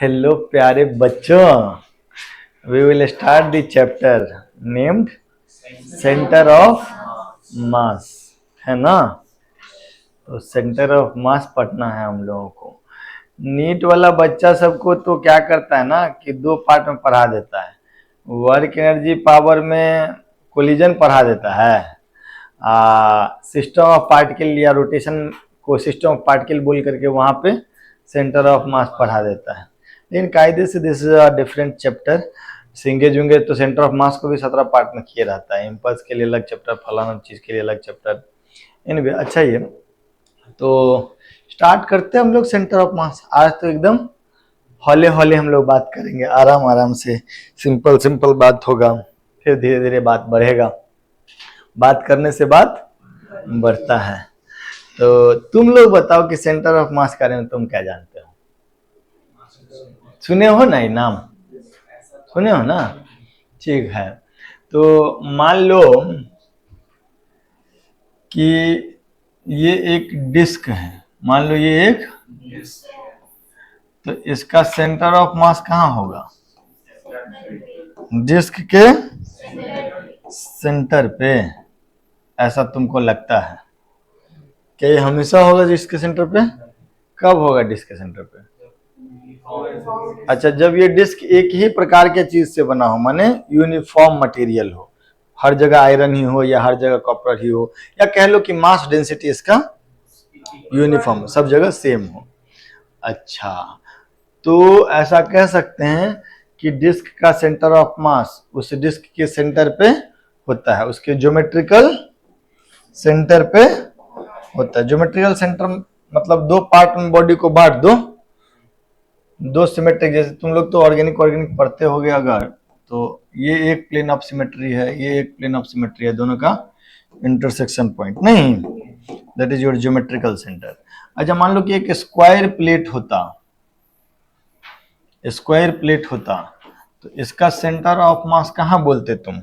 Hello प्यारे बच्चों, we will start the chapter named centre of mass, है ना। तो सेंटर ऑफ मास पढ़ना है हम लोगों को। नीट वाला बच्चा सबको तो क्या करता है ना कि दो पार्ट में पढ़ा देता है। वर्क एनर्जी पावर में कोलिजन पढ़ा देता है, सिस्टम ऑफ पार्टिकल या रोटेशन को सिस्टम ऑफ पार्टिकल बोल करके वहाँ पे सेंटर ऑफ मास पढ़ा देता है। लेकिन कायदे से this is a different chapter. सिंगे जुंगे तो सेंटर ऑफ मास को भी 17 पार्ट में किया रहता है। इम्पल्स के लिए अलग चैप्टर, फलाना चीज के लिए अलग चैप्टर। एनीवे अच्छा, ये तो स्टार्ट करते हैं हम लोग सेंटर ऑफ मास। आज तो एकदम हौले हौले हम लोग बात करेंगे, आराम आराम से, सिंपल सिंपल बात होगा, फिर धीरे धीरे बात बढ़ेगा। बात करने से बात बढ़ता है। तो तुम लोग बताओ कि सेंटर ऑफ मास के बारे में तुम क्या जानते हो? सुने हो ना, ये नाम सुने हो ना? ठीक है। तो मान लो कि ये एक डिस्क है, मान लो ये एक, तो इसका सेंटर ऑफ मास कहाँ होगा? डिस्क के सेंटर पे। ऐसा तुमको लगता है? क्या ये हमेशा होगा डिस्क के सेंटर पे? कब होगा डिस्क के सेंटर पे? अच्छा, जब ये डिस्क एक ही प्रकार के चीज से बना हो, माने यूनिफॉर्म मटेरियल हो, हर जगह आयरन ही हो या हर जगह कॉपर ही हो, या कह लो कि मास डेंसिटी इसका यूनिफॉर्म, सब जगह सेम हो। अच्छा, तो ऐसा कह सकते हैं कि डिस्क का सेंटर ऑफ मास उस डिस्क के सेंटर पे होता है, उसके ज्योमेट्रिकल सेंटर पे होता है। ज्योमेट्रिकल सेंटर मतलब दो पार्ट में बॉडी को बांट दो, दो सिमेट्रिक, जैसे तुम लोग तो ऑर्गेनिक पढ़ते होगे अगर, तो ये एक प्लेन ऑफ सिमेट्री है, ये एक प्लेन ऑफ सिमेट्री है, दोनों का इंटरसेक्शन पॉइंट नहीं, that is your geometrical centre. अच्छा, मान लो कि एक स्क्वायर प्लेट होता, तो इसका सेंटर ऑफ मास कहाँ बोलते तुम?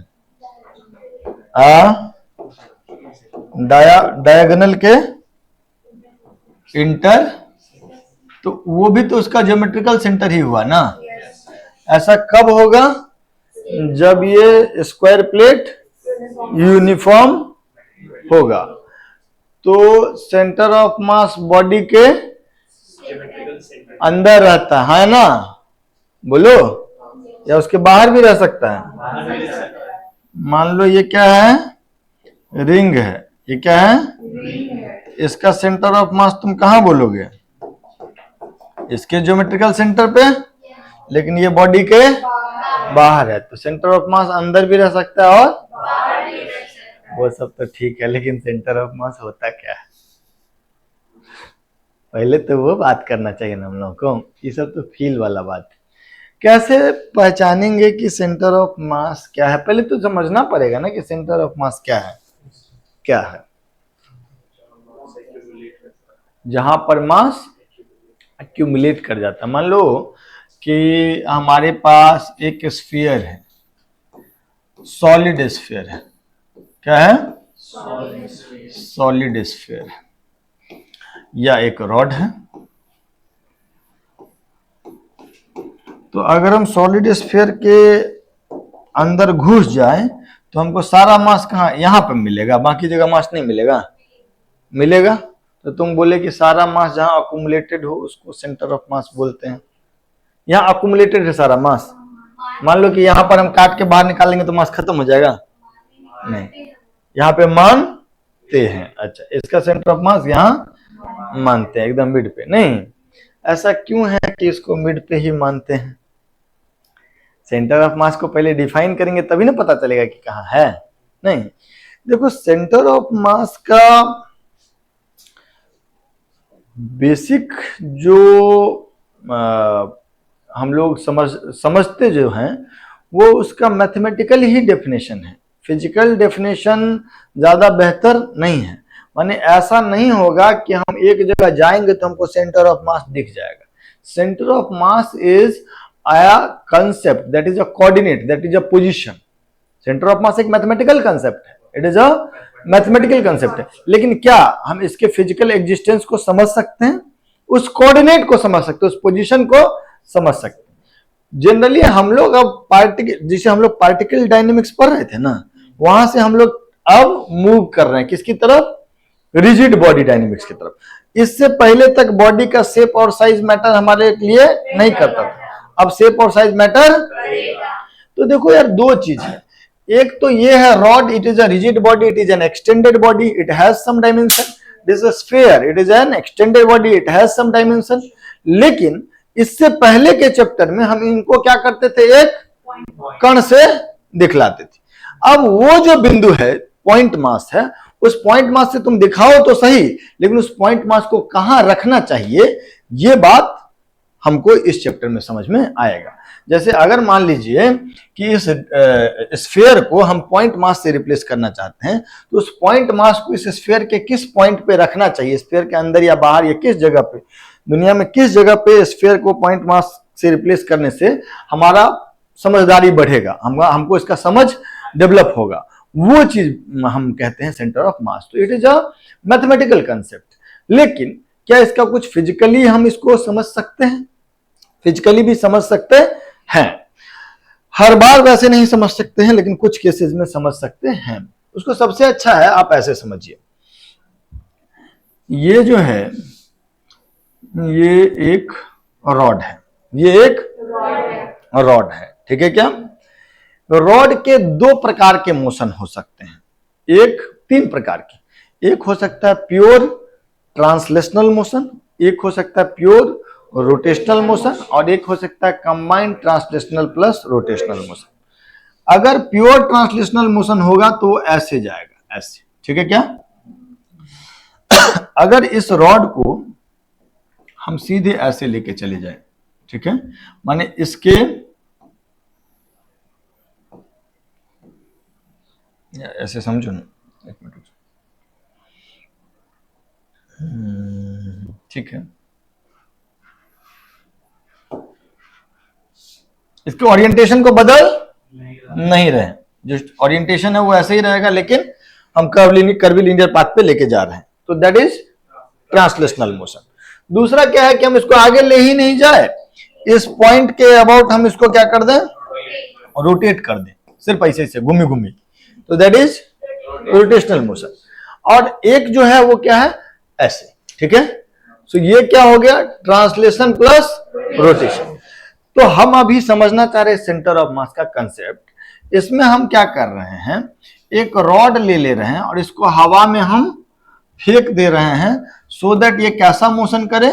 डायगोनल के इंटर, तो वो भी तो उसका ज्योमेट्रिकल सेंटर ही हुआ ना। ऐसा कब होगा? जब ये स्क्वायर प्लेट यूनिफॉर्म होगा। तो सेंटर ऑफ मास बॉडी के अंदर रहता है ना, बोलो, या उसके बाहर भी रह सकता है? मान लो ये क्या है? रिंग है। ये क्या है? इसका सेंटर ऑफ मास तुम कहाँ बोलोगे? इसके ज्योमेट्रिकल सेंटर पे, लेकिन ये बॉडी के बाहर है, तो सेंटर ऑफ मास अंदर भी रह सकता है और वो सब तो ठीक है, लेकिन सेंटर ऑफ मास होता क्या है? पहले तो वो बात करना चाहिए ना हम लोगों को। ये सब तो फील वाला बात है। कैसे पहचानेंगे कि सेंटर ऑफ मास क्या है? पहले तो समझना पड़ेगा ना कि सेंटर ऑफ मास क्या है। क्या है? जहां पर मास एक्यूमुलेट कर जाता है। मान लो कि हमारे पास एक स्फीयर है, सॉलिड स्फीयर है। क्या है? सॉलिड स्फीयर, या एक रॉड है। तो अगर हम सॉलिड स्फीयर के अंदर घुस जाए तो हमको सारा मास कहाँ? यहाँ पे मिलेगा, बाकी जगह मास नहीं मिलेगा। मिलेगा तो तुम बोले कि सारा मास जहां अकुमुलेटेड हो उसको सेंटर ऑफ मास बोलते हैं। यहाँ अकुमुलेटेड है सारा मास। मान लो कि यहाँ पर हम काट के बाहर निकालेंगे तो मास खत्म हो जाएगा? नहीं, यहाँ पे मानते हैं। अच्छा, इसका सेंटर ऑफ मास यहाँ मानते हैं, एकदम मिड पे नहीं। ऐसा क्यों है कि इसको मिड पे ही मानते हैं? सेंटर ऑफ मास को पहले डिफाइन करेंगे तभी ना पता चलेगा कि कहाँ है। नहीं, देखो, सेंटर ऑफ मास का बेसिक जो हम लोग समझते जो हैं, वो उसका मैथमेटिकल ही डेफिनेशन है। फिजिकल डेफिनेशन ज्यादा बेहतर नहीं है। माने ऐसा नहीं होगा कि हम एक जगह जाएंगे तो हमको सेंटर ऑफ मास दिख जाएगा। Centre of mass is a concept, that is a coordinate, that is a position. Centre of मास एक मैथमेटिकल कंसेप्ट है, it is a mathematical concept है। लेकिन क्या हम इसके फिजिकल एग्जिस्टेंस को समझ सकते हैं? उस कोऑर्डिनेट को समझ सकते हैं, उस पोजीशन को समझ सकते हैं। जनरली हम लोग अब पार्टिकल, जिसे हम लोग पार्टिकल डायनेमिक्स पढ़ रहे थे ना, वहां से हम लोग अब मूव कर रहे हैं किसकी तरफ, रिजिड बॉडी डायनेमिक्स की तरफ। इससे पहले तक बॉडी का शेप और साइज मैटर हमारे लिए नहीं करता था, अब शेप और साइज मैटर। तो देखो यार, दो चीज है, एक तो ये है rod, it is a rigid body, it is an extended body, it has some dimension. This is sphere, it is an extended body, it has some dimension. लेकिन इससे पहले के चैप्टर में हम इनको क्या करते थे, एक कण से दिखलाते थे। अब वो जो बिंदु है, पॉइंट मास है, उस पॉइंट मास से तुम दिखाओ तो सही, लेकिन उस पॉइंट मास को कहां रखना चाहिए, ये बात हमको इस चैप्टर में समझ में आएगा। जैसे अगर मान लीजिए कि इस स्फीयर को हम पॉइंट मास से रिप्लेस करना चाहते हैं, तो उस पॉइंट मास को इस स्फीयर के किस पॉइंट पे रखना चाहिए, स्फीयर के अंदर या बाहर, या किस जगह पे, दुनिया में किस जगह पे स्फीयर को पॉइंट मास से रिप्लेस करने से हमारा समझदारी बढ़ेगा, हमको इसका समझ डेवलप होगा, वो चीज हम कहते हैं सेंटर ऑफ मास। तो it is a mathematical concept, लेकिन क्या इसका कुछ फिजिकली हम इसको समझ सकते हैं, फिजिकली भी समझ सकते हैं। हर बार वैसे नहीं समझ सकते हैं, लेकिन कुछ केसेस में समझ सकते हैं। उसको सबसे अच्छा है आप ऐसे समझिए, ये जो है ये एक रॉड है, ये एक रॉड है, ठीक है क्या। रॉड के दो प्रकार के मोशन हो सकते हैं, एक, तीन प्रकार के, एक हो सकता है प्योर ट्रांसलेशनल मोशन, एक हो सकता है प्योर रोटेशनल मोशन, और एक हो सकता है combined translational plus rotational motion. अगर प्योर ट्रांसलेशनल मोशन होगा तो ऐसे जाएगा, ऐसे, ठीक है क्या। अगर इस रॉड को हम सीधे ऐसे लेके चले जाए, ठीक है, माने इसके ऐसे समझो ना, एक मिनट, ठीक है, इसके ओरिएंटेशन को बदल नहीं रहे, जो ओरिएंटेशन है वो ऐसे ही रहेगा, लेकिन हम कर्वीलिनियर पाथ पे लेके जा रहे हैं, तो दैट इज ट्रांसलेशनल मोशन। दूसरा क्या है कि हम इसको आगे ले ही नहीं जाए, इस पॉइंट के अबाउट हम इसको क्या कर दें, रोटेट कर दें, सिर्फ ऐसे से घूमी घूमी, तो दैट इज रोटेशनल मोशन। और एक जो है वो क्या है, ऐसे, ठीक है। सो ये क्या हो गया, ट्रांसलेशन प्लस रोटेशन। तो हम अभी समझना चाह रहे हैं सेंटर ऑफ मास का कंसेप्ट। इसमें हम क्या कर रहे हैं, एक रॉड ले रहे हैं और इसको हवा में हम फेंक दे रहे हैं, सो दैट ये कैसा मोशन करे,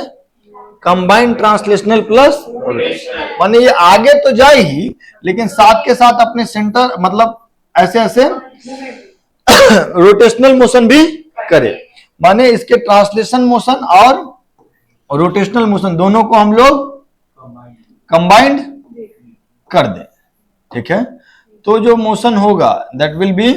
कंबाइंड ट्रांसलेशनल प्लस रोटेशनल। माने ये आगे तो जाए ही, लेकिन साथ के साथ अपने सेंटर, मतलब ऐसे ऐसे रोटेशनल मोशन भी करे। माने इसके ट्रांसलेशन मोशन और रोटेशनल मोशन दोनों को हम लोग कंबाइंड कर दें, ठीक है। तो जो मोशन होगा that will be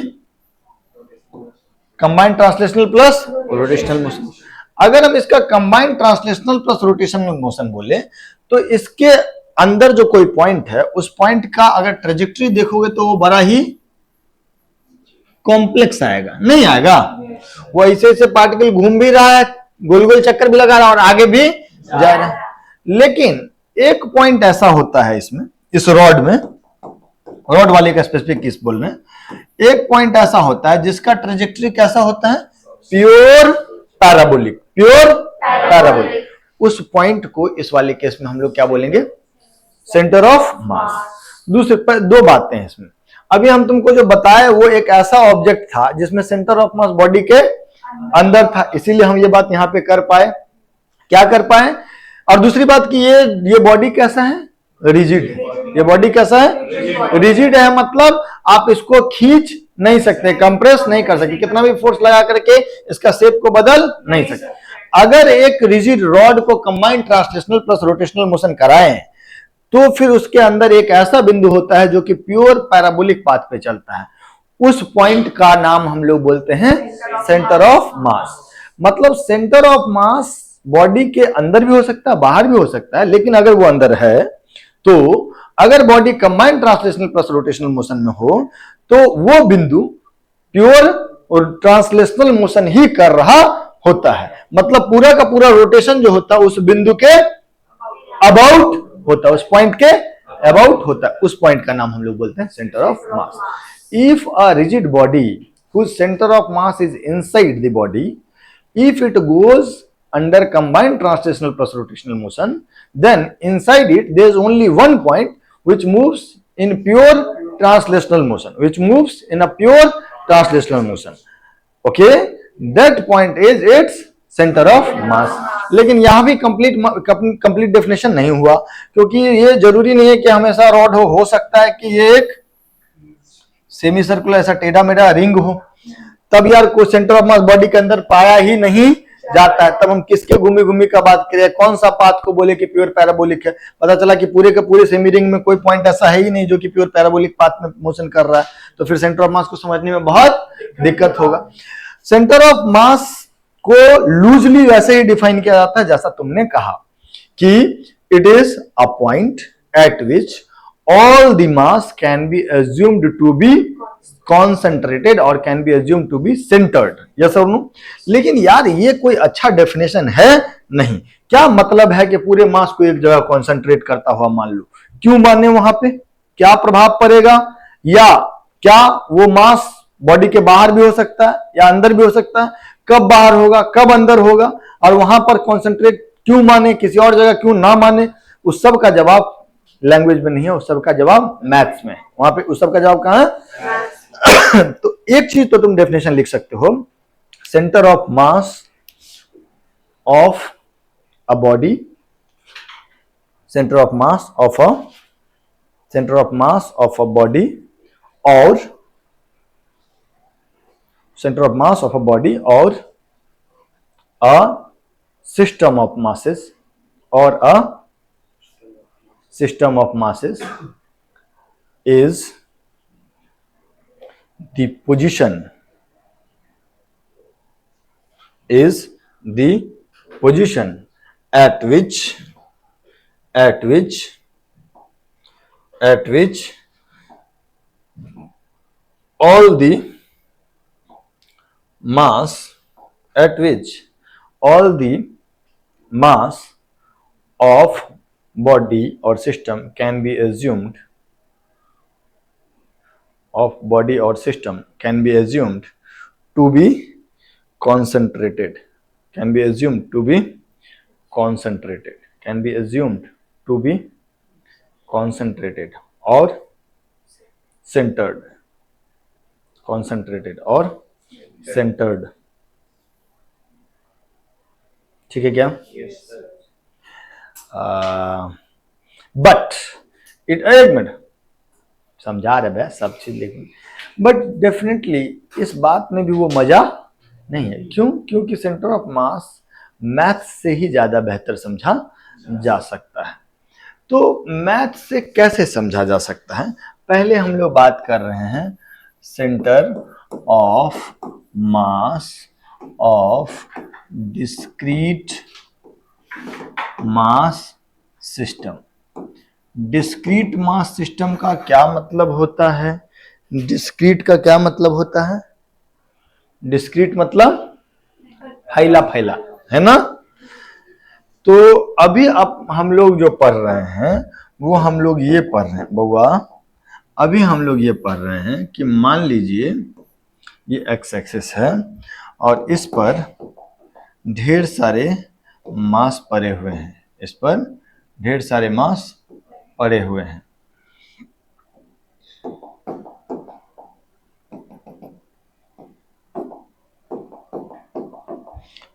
combined translational plus rotational motion. अगर हम इसका combined translational plus rotational motion बोले, तो इसके अंदर जो कोई पॉइंट है, उस पॉइंट का अगर ट्रेजेक्टरी देखोगे तो वो बड़ा ही कॉम्प्लेक्स आएगा, नहीं आएगा। वो ऐसे ऐसे पार्टिकल घूम भी रहा है, गोल गोल चक्कर भी लगा रहा है और आगे भी जा रहा है। लेकिन एक पॉइंट ऐसा होता है इसमें, इस रॉड में, रॉड वाले का स्पेसिफिक केस बोल रहे हैं, एक पॉइंट ऐसा होता है जिसका ट्रेजेक्टरी कैसा होता है, प्योर पैराबोलिक, प्योर पैराबोलिक। उस पॉइंट को इस वाले केस में हम लोग क्या बोलेंगे, सेंटर ऑफ मास। दूसरे दो बातें हैं इसमें, अभी हम तुमको जो बताए वो एक ऐसा ऑब्जेक्ट था जिसमें सेंटर ऑफ मास बॉडी के अंदर था, इसीलिए हम ये बात यहां पे कर पाए, क्या कर पाए। और दूसरी बात कि ये बॉडी कैसा है, रिजिड है। ये बॉडी कैसा है, रिजिड है, मतलब आप इसको खींच नहीं सकते, कंप्रेस नहीं कर सकते, कितना भी फोर्स लगा करके इसका शेप को बदल नहीं सकते। अगर एक रिजिड रॉड को combined translational plus rotational motion कराएं, तो फिर उसके अंदर एक ऐसा बिंदु होता है जो कि प्योर पैराबोलिक पाथ पे चलता है। उस पॉइंट का नाम हम लोग बोलते हैं सेंटर ऑफ मास। मतलब सेंटर ऑफ मास बॉडी के अंदर भी हो सकता है, बाहर भी हो सकता है, लेकिन अगर वो अंदर है, तो अगर body combined translational plus rotational motion में हो, तो वो बिंदु प्योर और ट्रांसलेशनल मोशन ही कर रहा होता है। मतलब पूरा का पूरा रोटेशन जो होता है उस बिंदु के अबाउट होता है, उस पॉइंट के अबाउट होता है, उस पॉइंट का नाम हम लोग बोलते हैं centre of mass. If a rigid body whose centre of mass is inside the body, if it goes under combined translational plus rotational motion, then inside it there is only one point which moves in pure translational motion, okay, that point is its center of mass। लेकिन यहां भी complete definition नहीं हुआ, क्योंकि ये जरूरी नहीं है कि हमेशा रॉड हो सकता है कि ये एक सेमी सर्कुलर ऐसा टेढ़ा मेढ़ा रिंग हो, तब यार कोई सेंटर ऑफ मास बॉडी के अंदर पाया ही नहीं जाता है, तब हम किसके घूमी घूमी का बात करें, कौन सा पाथ को बोले कि प्योर पैराबोलिक है। पता चला कि पूरे के पूरे सेमी रिंग में कोई पॉइंट ऐसा है ही नहीं जो कि प्योर पैराबोलिक पाथ में मोशन कर रहा है, तो फिर सेंटर ऑफ मास को समझने में बहुत दिक्कत होगा। सेंटर ऑफ मास को लूजली वैसे ही डिफाइन किया जाता है जैसा तुमने कहा कि it is a point eight which all the mass can be assumed to be concentrated or can be assumed to be centered, yes or no। लेकिन यार ये कोई अच्छा डेफिनेशन है नहीं। क्या मतलब है कि पूरे मास को एक जगह कॉन्सेंट्रेट करता हुआ मान लो, क्यों माने, वहां पे क्या प्रभाव पड़ेगा, या क्या वो मास बॉडी के बाहर भी हो सकता है या अंदर भी हो सकता है, कब बाहर होगा कब अंदर होगा, और वहां पर कॉन्सेंट्रेट क्यों माने, किसी और जगह क्यों ना माने, उस सब का जवाब लैंग्वेज में नहीं है, उस सब का जवाब मैथ्स में। वहां पे उस सब का जवाब कहां है? तो एक चीज तो तुम डेफिनेशन लिख सकते हो, centre of mass of a body, centre of mass of a body, और centre of mass of a body और अ सिस्टम ऑफ मासेस, और अ system of masses is the position at which all the mass of body or system can be assumed to be concentrated, or centered, ठीक है क्या? But एक minute समझा रहे भाई सब चीज, लेकिन बट डेफिनेटली इस बात में भी वो मजा नहीं है। क्यों? क्योंकि सेंटर ऑफ मास मैथ से ही ज्यादा बेहतर समझा जा सकता है। तो मैथ से कैसे समझा जा सकता है? पहले हम लोग बात कर रहे हैं centre of mass of discrete mass system. Discrete mass system का क्या मतलब होता है? डिस्क्रीट का क्या मतलब होता है? डिस्क्रीट मतलब फैला फैला, है ना? तो अभी अब हम लोग जो पढ़ रहे हैं वो हम लोग ये पढ़ रहे हैं बउआ, अभी हम लोग ये पढ़ रहे हैं कि मान लीजिए ये एक्स एक्सिस है और इस पर ढेर सारे मास पड़े हुए हैं, इस पर ढेर सारे मास पड़े हुए हैं।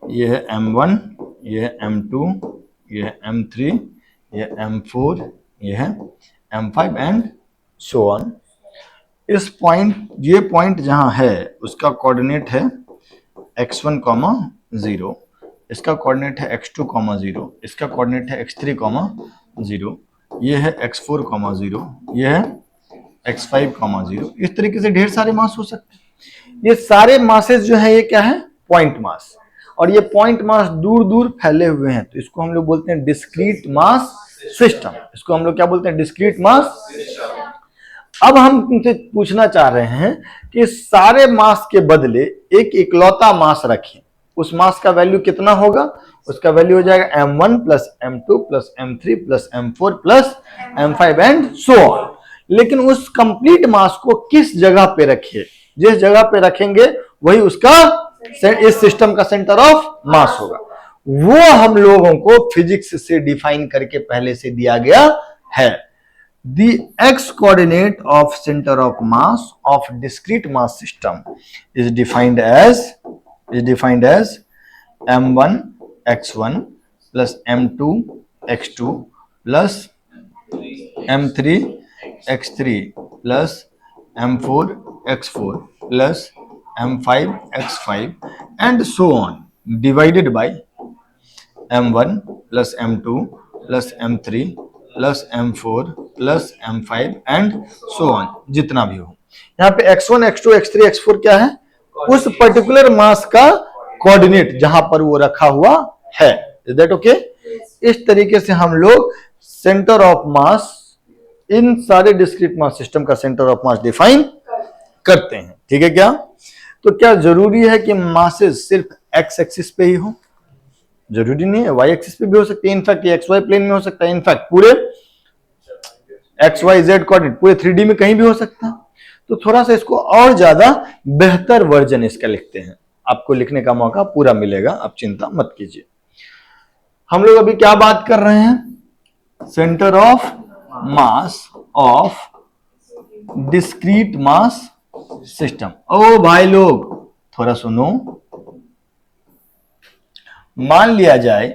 ये है M1, ये है M2, ये है M3, ये है M4, ये है M5 एंड सो ऑन। इस पॉइंट, ये पॉइंट जहां है उसका कोऑर्डिनेट है x1, 0, इसका कोऑर्डिनेट है x2, 0, इसका कोऑर्डिनेट है x3, 0, ये है x4, 0, ये है x5, 0। इस तरीके से ढेर सारे मास हो सकते हैं। ये सारे मासेस जो है ये क्या है? पॉइंट मास, और ये पॉइंट मास दूर दूर फैले हुए हैं, तो इसको हम लोग बोलते हैं डिस्क्रीट मास सिस्टम। इसको हम लोग क्या बोलते हैं? डिस्क्रीट मास। अब हम तुमसे पूछना चाह रहे हैं कि सारे मास के बदले एक इकलौता मास रखें, उस मास का वैल्यू कितना होगा? उसका वैल्यू हो जाएगा m1 plus m2 plus m3 plus m4 plus m5 and so on. लेकिन उस कंप्लीट मास को किस जगह पे रखिए, जिस जगह पे रखेंगे वही उसका इस सिस्टम का सेंटर ऑफ मास होगा। वो हम लोगों को फिजिक्स से डिफाइन करके पहले से दिया गया है। The x coordinate of center of mass of discrete mass system is defined as m1 x1 plus m2 x2 plus m3 x3 plus m4 x4 plus m5 x5 and so on divided by m1 plus m2 plus m3 plus m4 plus m5 and so on, जितना भी हो। यहाँ पे x1 x2 x3 x4 क्या है, उस particular मास का coordinate जहां पर वो रखा हुआ है। Is that okay? इस तरीके से हम लोग सेंटर ऑफ मास, इन सारे डिस्क्रीट मास सिस्टम का सेंटर ऑफ मास डिफाइन करते हैं। ठीक है क्या? तो क्या जरूरी है कि मासेस सिर्फ एक्स एक्सिस पे ही हो? जरूरी नहीं है, वाई एक्सिस पे भी हो सकते हैं, इनफैक्ट एक्स वाई प्लेन में हो सकता है, इनफैक्ट पूरे एक्स वाई जेड कोऑर्डिनेट पूरे 3D में कहीं भी हो सकता है। तो थोड़ा सा इसको और ज्यादा बेहतर वर्जन इसका लिखते हैं, आपको लिखने का मौका पूरा मिलेगा, आप चिंता मत कीजिए। हम लोग अभी क्या बात कर रहे हैं? Centre of mass of discrete mass system. ओ भाई लोग थोड़ा सुनो, मान लिया जाए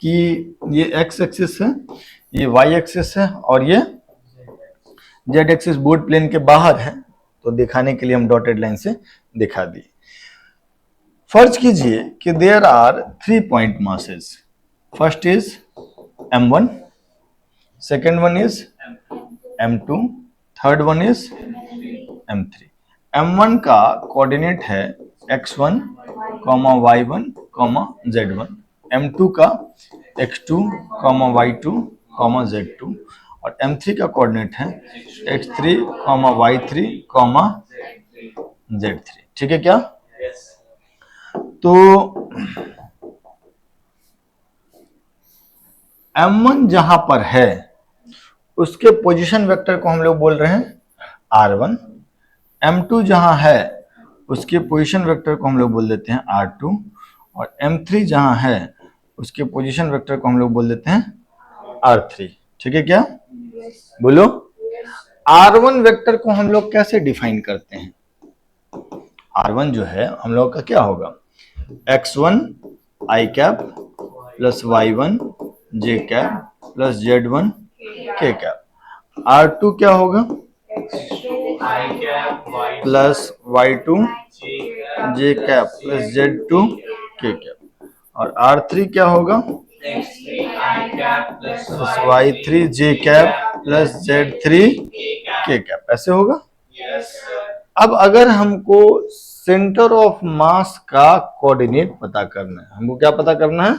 कि ये एक्स एक्सिस है, ये वाई एक्सिस है और ये जेड एक्सिस बोर्ड प्लेन के बाहर है, तो दिखाने के लिए हम डॉटेड लाइन से दिखा दिए। फर्ज कीजिए कि there are 3 point masses, first is m1, second one is m2, third one is m3। m1 का कोऑर्डिनेट है x1, y1, z1, m2 का x2, y2, z2 और m3 का कोऑर्डिनेट है x3, y3, z3। ठीक है क्या? तो m1 जहां पर है उसके पोजीशन वेक्टर को हम लोग बोल रहे हैं r1, m2 जहां है उसके पोजीशन वेक्टर को हम लोग बोल देते हैं r2 और m3 जहां है उसके पोजीशन वेक्टर को हम लोग बोल देते हैं r3। ठीक है क्या? बोलो, r1 वेक्टर को हम लोग कैसे डिफाइन करते हैं? r1 जो है हम लोग का क्या होगा, x1 i cap plus y1 j cap plus z1 k cap. r2 क्या होगा, plus y2 j cap plus z2 k cap और r3 क्या होगा, plus y3 j cap plus z3 k cap. ऐसे होगा। अब अगर हमको सेंटर ऑफ मास का कोऑर्डिनेट पता करना है, हमको क्या पता करना है,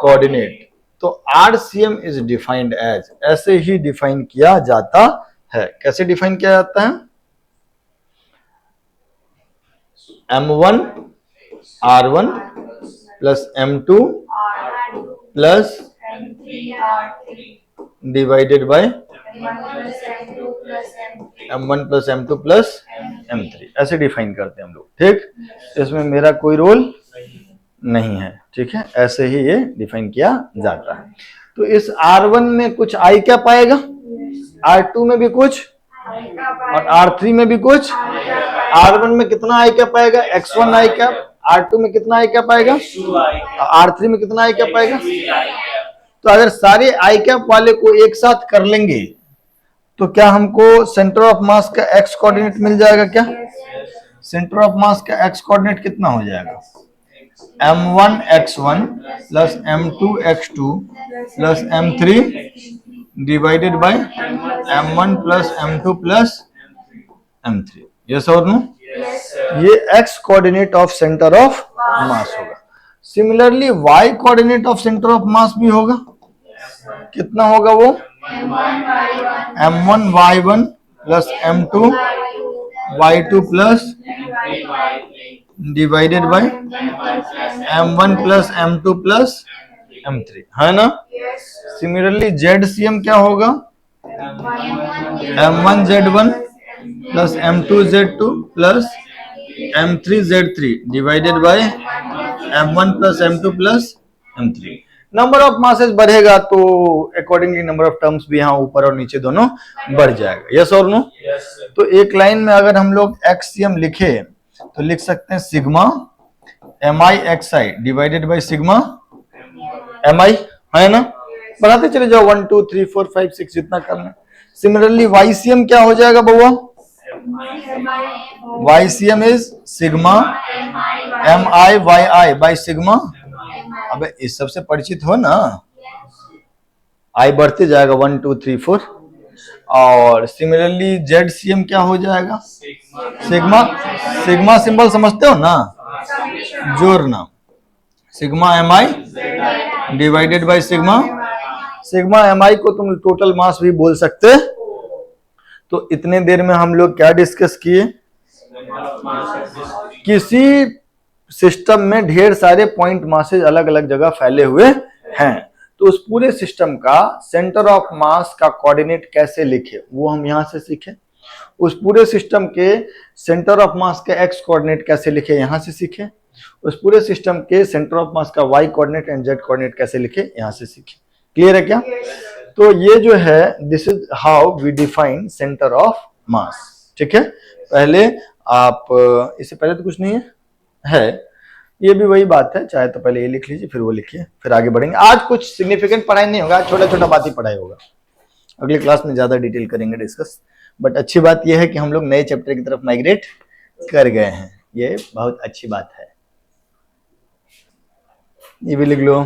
कोऑर्डिनेट, तो RCM इज डिफाइंड एज, ऐसे ही डिफाइन किया जाता है। कैसे डिफाइन किया जाता है? m1 r1 plus m2 plus divided by m1 plus m2 plus m3, ऐसे डिफाइन करते हैं हम लोग। ठीक, इसमें मेरा कोई रोल नहीं है। ठीक है, ऐसे ही ये डिफाइन किया जाता है। तो इस r1 में कुछ i क्या पाएगा, r2 में भी कुछ और r3 में भी कुछ। r1 में कितना i क्या पाएगा, x1 i क्या, r2 में कितना i क्या पाएगा, r3 में कितना i क्या पाएगा। तो अगर सारे i कैप वाले को एक साथ कर लेंगे तो क्या हमको सेंटर ऑफ मास का x कोऑर्डिनेट मिल जाएगा क्या? सेंटर ऑफ मास का x कोऑर्डिनेट कितना हो जाएगा, m1 x1 plus m2 x2 plus m3 divided by m1 plus m2 plus m3। Yes और नो? ये x coordinate of centre of mass होगा। Similarly y coordinate of centre of mass भी होगा। कितना होगा वो, m1 y1 plus m2 y2 plus divided by m1 plus m2 plus m3, है ना। सिमिलरली ZCM क्या होगा, m1 Z1 plus m2 Z2 plus m3 Z3 divided by m1 plus m2 plus m3। Number of masses बढ़ेगा तो accordingly number of terms भी यहाँ ऊपर और नीचे दोनों बढ़ जाएगा। यस और नो। तो एक लाइन में अगर हम लोग XCM लिखे तो लिख सकते हैं sigma MIXI divided by sigma MI, है ना। बढ़ाते चले जाओ 1 2 3 4 5 6 जितना करना। सिमिलरली YCM क्या हो जाएगा बउआ, YCM is sigma MIYI by sigma, अबे इस सबसे परिचित हो ना, आई बढ़ते जाएगा 1 2 3 4। और सिमिलरली ZCM क्या हो जाएगा, सिग्मा, सिग्मा सिंबल समझते हो ना, जोड़ना, sigma MI divided by sigma, sigma MI को तुम टोटल मास भी बोल सकते। तो इतने देर में हम लोग क्या डिस्कस किए, किसी सिस्टम में ढेर सारे पॉइंट मासेज अलग अलग जगह फैले हुए हैं, तो उस पूरे सिस्टम का सेंटर ऑफ मास का कोऑर्डिनेट कैसे लिखे वो हम यहां से सीखे। उस पूरे सिस्टम के सेंटर ऑफ मास का एक्स कोऑर्डिनेट कैसे लिखे यहां से सीखे। उस पूरे सिस्टम के सेंटर ऑफ मास का Y coordinate and Z coordinate कैसे लिखे यहां से सीखे। क्लियर है क्या। तो ये जो है this is how we define centre of mass. ठीक है, पहले आप, इससे पहले तो कुछ नहीं है, ये भी वही बात है, चाहे तो पहले ये लिख लीजिए फिर वो लिखिए, फिर आगे बढ़ेंगे। आज कुछ सिग्निफिकेंट पढ़ाई नहीं होगा, छोटा छोटा बात ही पढ़ाई होगा, अगली क्लास में ज्यादा डिटेल करेंगे डिस्कस। बट अच्छी बात यह है कि हम लोग नए चैप्टर की तरफ माइग्रेट कर गए हैं, ये बहुत अच्छी बात है। ये भी लिख लो।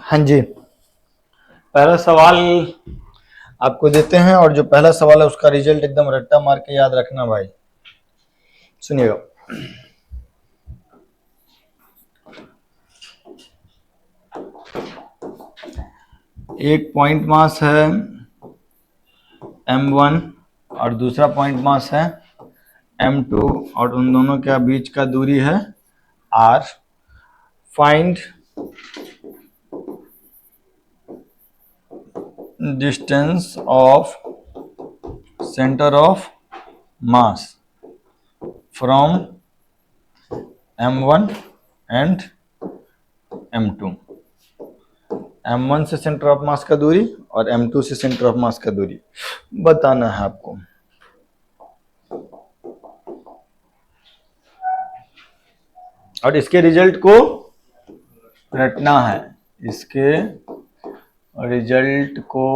हाँ जी, पहला सवाल आपको देते हैं और जो पहला सवाल है उसका रिजल्ट एकदम रट्टा मार के याद रखना भाई। सुनिएगा, एक पॉइंट मास है m1 और दूसरा पॉइंट मास है m2 और उन दोनों के बीच का दूरी है r। Find distance of centre of mass from m1 and m2। m1 से सेंटर ऑफ मास का दूरी और m2 से सेंटर ऑफ मास का दूरी बताना है आपको। और इसके रिजल्ट को रटना है, इसके रिजल्ट को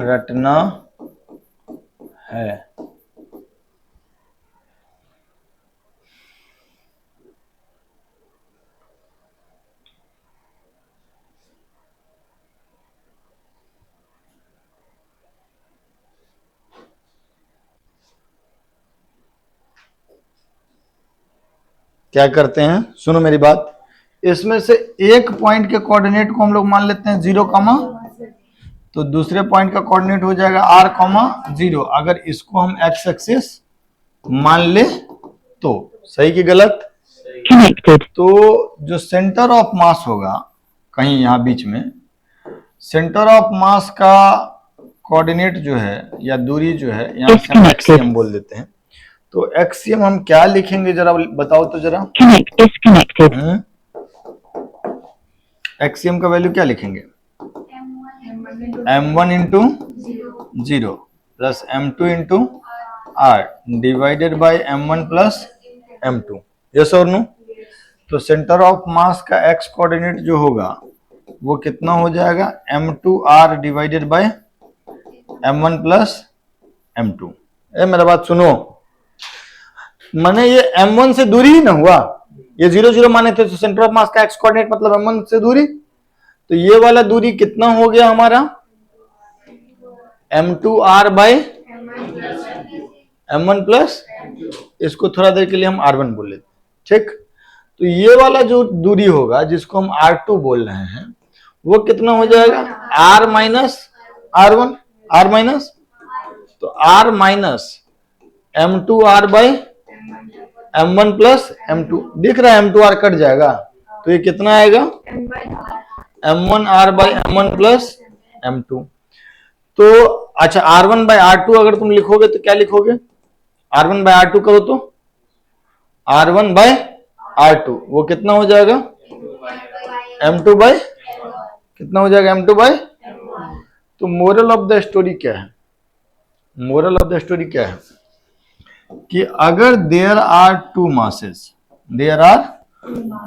रटना है। क्या करते हैं, सुनो मेरी बात, इसमें से एक पॉइंट के कोऑर्डिनेट को हम लोग मान लेते हैं 0, तो दूसरे पॉइंट का कोऑर्डिनेट हो जाएगा r, 0। अगर इसको हम x एक्सिस मान ले तो सही कि गलत। तो जो सेंटर ऑफ मास होगा कहीं यहाँ बीच में, सेंटर ऑफ मास का कोऑर्डिनेट जो है या दूरी जो है, यहाँ से हम एक्सियम बोल देते हैं। तो एक्सियम हम क्या लिखेंगे जरा बताओ तो जरा। एक्सियम का वैल्यू क्या लिखेंगे, m1 into 0 plus m2 into r divided by m1 plus m2। Yes और नो। तो सेंटर ऑफ मास का x कोऑर्डिनेट जो होगा वो कितना हो जाएगा, m2r divided by m1 plus m2। मेरा बात सुनो, माने ये m1 से दूरी ही ना हुआ, ये 0 0 माने थे, तो सेंटर ऑफ मास का x कोऑर्डिनेट मतलब m1 से दूरी। तो ये वाला दूरी कितना हो गया हमारा, m2r बाय m1 प्लस, इसको थोड़ा देर के लिए हम r1 बोल लेते हैं। ठीक, तो ये वाला जो दूरी होगा जिसको हम r2 बोल रहे हैं वो कितना हो जाएगा, r minus r1, r minus तो r minus m2r by m1 plus m2, दिख रहा है m2r कट जाएगा तो ये कितना आएगा m1r by m1 plus m2। तो अच्छा r1 बाई r2 अगर तुम लिखोगे तो क्या लिखोगे, r1 बाई r2 करो तो r1 बाई r2 वो कितना हो जाएगा m2 बाई कितना हो जाएगा m2 बाई। तो मोरल ऑफ द स्टोरी क्या है, मोरल ऑफ द स्टोरी क्या है कि अगर there are two masses, there are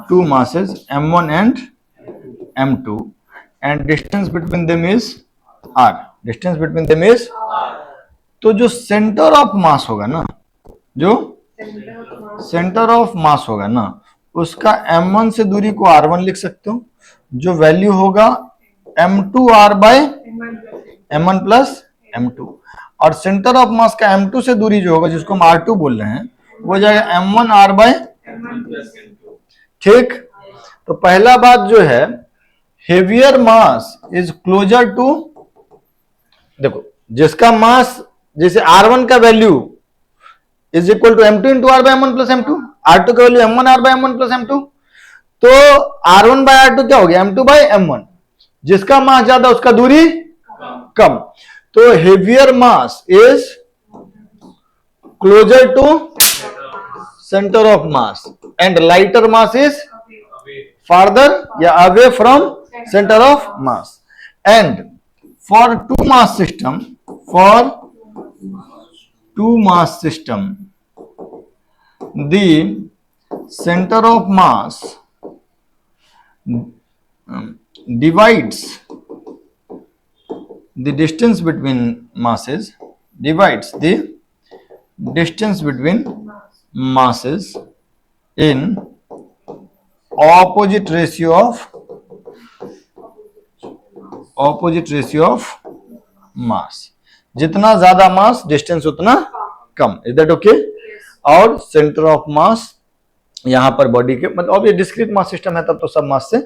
two masses m1 and m2 and distance between them is r, distance between them is, तो जो centre of mass होगा ना, जो सेंटर ऑफ मास होगा ना, उसका m1 से दूरी को r1 लिख सकते हो, जो वैल्यू होगा m2r bye m1 plus m2, और सेंटर ऑफ मास का m2 से दूरी जो होगा जिसको हम r2 बोल रहे हैं वो जाएगा m1r बाय। ठीक, तो पहला बात जो है heavier mass is closer to, देखो जिसका मास जैसे r1 का value is equal to m2 into r by m1 plus m2, r2 का value m1r bye m1 plus m2, तो r1 बाय r2 क्या हो गया m2 बाय m1, जिसका मास ज्यादा उसका दूरी कम, तो heavier mass is closer to centre of mass and lighter mass is farther या away from center of mass, and for two mass system, for two mass system the center of mass divides the distance between masses, divides the distance between masses in opposite ratio of mass, जितना ज्यादा मास distance उतना कम, is that okay. और centre of मास यहां पर body के, मतलब अब ये डिस्क्रीट मास सिस्टम है तब तो सब मास से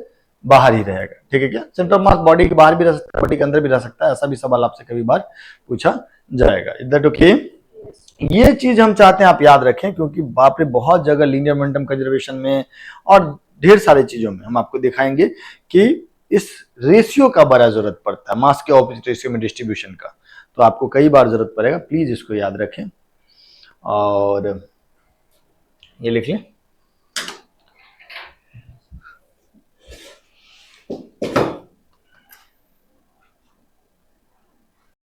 बाहर ही रहेगा, ठीक है क्या। सेंटर ऑफ मास बॉडी के बाहर भी रह सकता है, बॉडी के अंदर भी रह सकता है, ऐसा भी सवाल आपसे कभी बार पूछा जाएगा, इज दैट ओके। ये चीज हम चाहते हैं आप याद रखें, क्योंकि बाप रे बहुत जगह लीनियर मोमेंटम कंजर्वेशन में और ढेर सारी चीजों में हम आपको दिखाएंगे कि इस रेशियो का बड़ा जरूरत पड़ता है, मास के ऑपोजिट रेशियो में डिस्ट्रीब्यूशन का, तो आपको कई बार जरूरत पड़ेगा, प्लीज इसको याद रखें। और ये लिख लें।